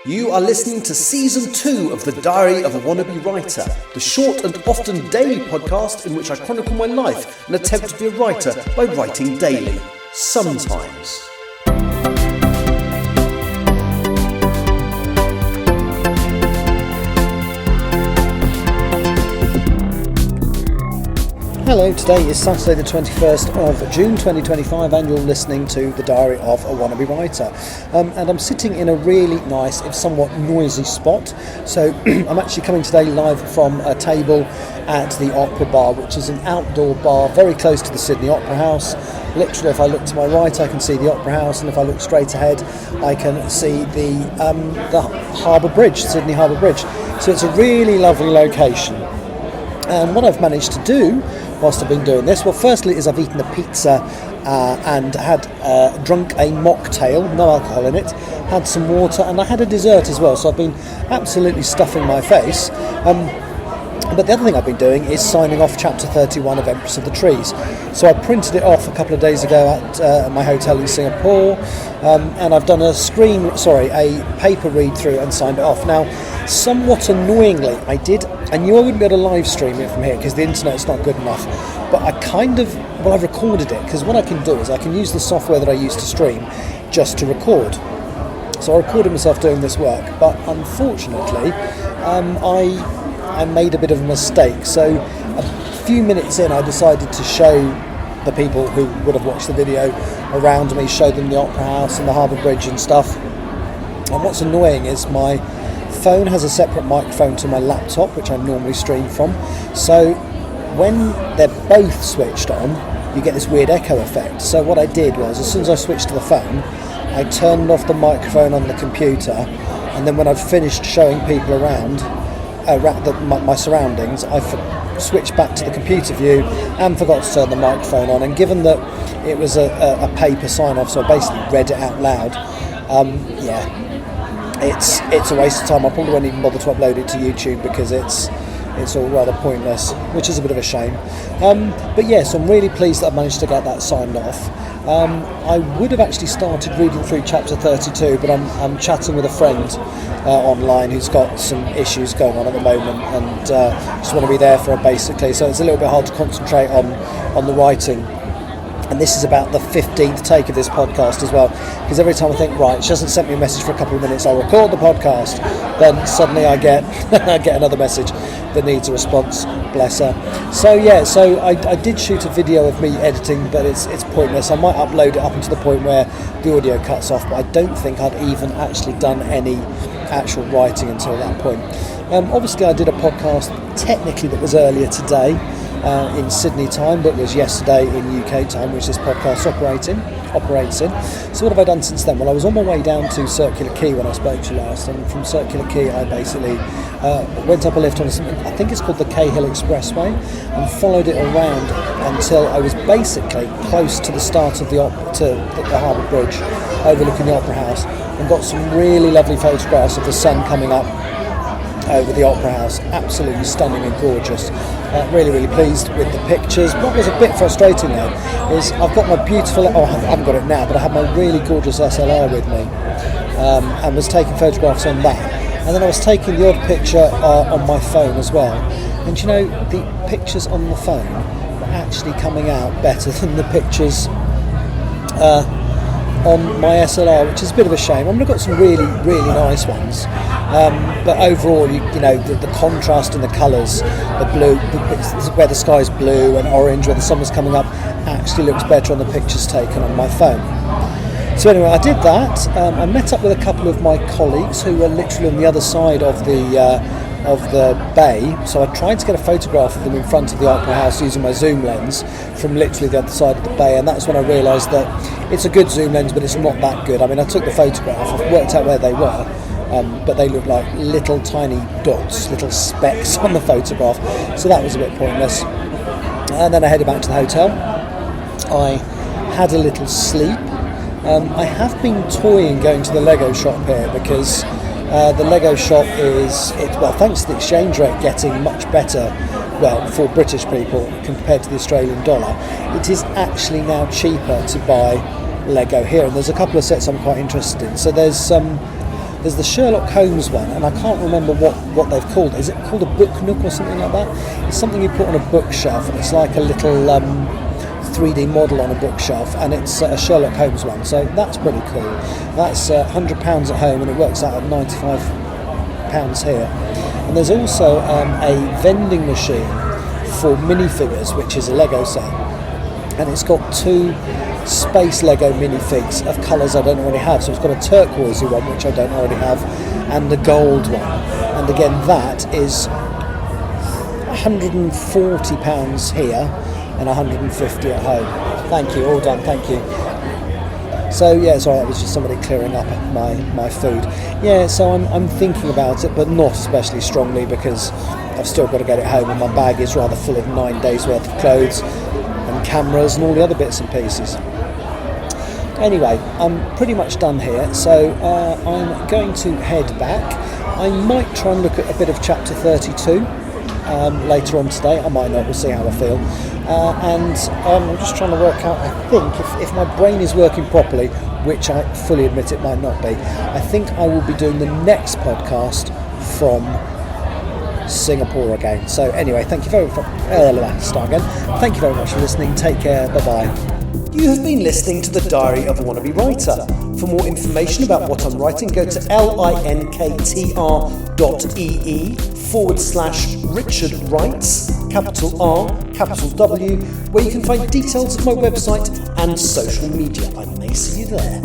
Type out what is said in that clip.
You are listening to Season 2 of The Diary of a Wannabe Writer, the short and often daily podcast in which I chronicle my life and attempt to be a writer by writing daily. Sometimes. Hello, today is Saturday the 21st of June 2025 and you're listening to The Diary of a Wannabe Writer. And I'm sitting in a really nice, if somewhat noisy spot. So I'm actually coming today live from a table at the Opera Bar, which is an outdoor bar very close to the Sydney Opera House. Literally, if I look to my right, I can see the Opera House, and if I look straight ahead, I can see the Harbour Bridge, Sydney Harbour Bridge. So it's a really lovely location. And what I've managed to do whilst I've been doing this, well, firstly is I've eaten a pizza and had drunk a mocktail, no alcohol in it, had some water, and I had a dessert as well. So I've been absolutely stuffing my face. But the other thing I've been doing is signing off Chapter 31 of Empress of the Trees. So I printed it off a couple of days ago at my hotel in Singapore, and I've done a paper read through and signed it off. Now, somewhat annoyingly, I knew I wouldn't be able to live stream it from here because the internet's not good enough, but I've recorded it, because what I can do is I can use the software that I use to stream just to record. So I recorded myself doing this work, but unfortunately, I made a bit of a mistake. So a few minutes in, I decided to show the people who would have watched the video around me, show them the Opera House and the Harbour Bridge and stuff. And what's annoying is my phone has a separate microphone to my laptop, which I normally stream from. So when they're both switched on, you get this weird echo effect. So what I did was, as soon as I switched to the phone, I turned off the microphone on the computer, and then when I'd finished showing people around my surroundings, I switched back to the computer view and forgot to turn the microphone on. And given that it was a paper sign-off, so I basically read it out loud, it's a waste of time. I probably won't even bother to upload it to YouTube because it's all rather pointless, which is a bit of a shame. But yes, I'm really pleased that I've managed to get that signed off. I would have actually started reading through chapter 32, but I'm chatting with a friend online who's got some issues going on at the moment, and just want to be there for her basically. So it's a little bit hard to concentrate on the writing. And this is about the 15th take of this podcast as well, because every time I think, right, she hasn't sent me a message for a couple of minutes, I'll record the podcast, then suddenly I get another message that needs a response, bless her. So I did shoot a video of me editing, but it's pointless. I might upload it up until the point where the audio cuts off, but I don't think I'd even actually done any actual writing until that point. Obviously I did a podcast technically that was earlier today, in Sydney time, but was yesterday in UK time, which this podcast operates in. So what have I done since then? Well, I was on my way down to Circular Quay when I spoke to you last, and from Circular Quay I basically went up a lift on I think it's called the Cahill Expressway, and followed it around until I was basically close to the start of the Harbour Bridge, overlooking the Opera House, and got some really lovely photographs of the sun coming up over the Opera House. Absolutely stunning and gorgeous. Really, really pleased with the pictures. What was a bit frustrating though is I've got my beautiful, I haven't got it now, but I have my really gorgeous SLR with me, and was taking photographs on that. And then I was taking the odd picture on my phone as well. And you know, the pictures on the phone were actually coming out better than the pictures on my SLR, which is a bit of a shame. I mean, I've got some really, really nice ones, but overall, you know, the contrast in the colours, the blue, where the sky's blue and orange, where the sun was coming up, actually looks better on the pictures taken on my phone. So anyway, I did that. I met up with a couple of my colleagues who were literally on the other side of the bay, so I tried to get a photograph of them in front of the Opera House using my zoom lens from literally the other side of the bay, and that's when I realised that it's a good zoom lens, but it's not that good. I mean, I took the photograph, I've worked out where they were, but they looked like little tiny dots, little specks on the photograph, so that was a bit pointless. And then I headed back to the hotel. I had a little sleep. I have been toying going to the Lego shop here because the Lego shop is, thanks to the exchange rate getting much better, for British people compared to the Australian dollar, it is actually now cheaper to buy Lego here, and there's a couple of sets I'm quite interested in. So there's There's the Sherlock Holmes one, and I can't remember what they've called it. Is it called a book nook or something like that? It's something you put on a bookshelf, and it's like a little 3D model on a bookshelf, and it's a Sherlock Holmes one, so that's pretty cool. That's £100 at home, and it works out at £95 here. And there's also a vending machine for minifigures, which is a Lego set, and it's got 2 space Lego minifigs of colours I don't already have. So it's got a turquoisey one, which I don't already have, and the gold one. And again, that is £140 here and £150 at home. Thank you, all done, thank you. So yeah, sorry, that was just somebody clearing up my food. Yeah, so I'm thinking about it, but not especially strongly, because I've still got to get it home, and my bag is rather full of 9 days worth of clothes and cameras and all the other bits and pieces. Anyway, I'm pretty much done here, so I'm going to head back. I might try and look at a bit of chapter 32 later on today. I might not, we'll see how I feel. And I'm just trying to work out, I think, if my brain is working properly, which I fully admit it might not be, I think I will be doing the next podcast from Singapore again. So anyway, thank you very much. Thank you very much for listening. Take care. Bye-bye. You have been listening to the Diary of a Wannabe Writer. For more information about what I'm writing, go to linktr.ee/Richard Writes, capital R, capital W, where you can find details of my website and social media. I may see you there.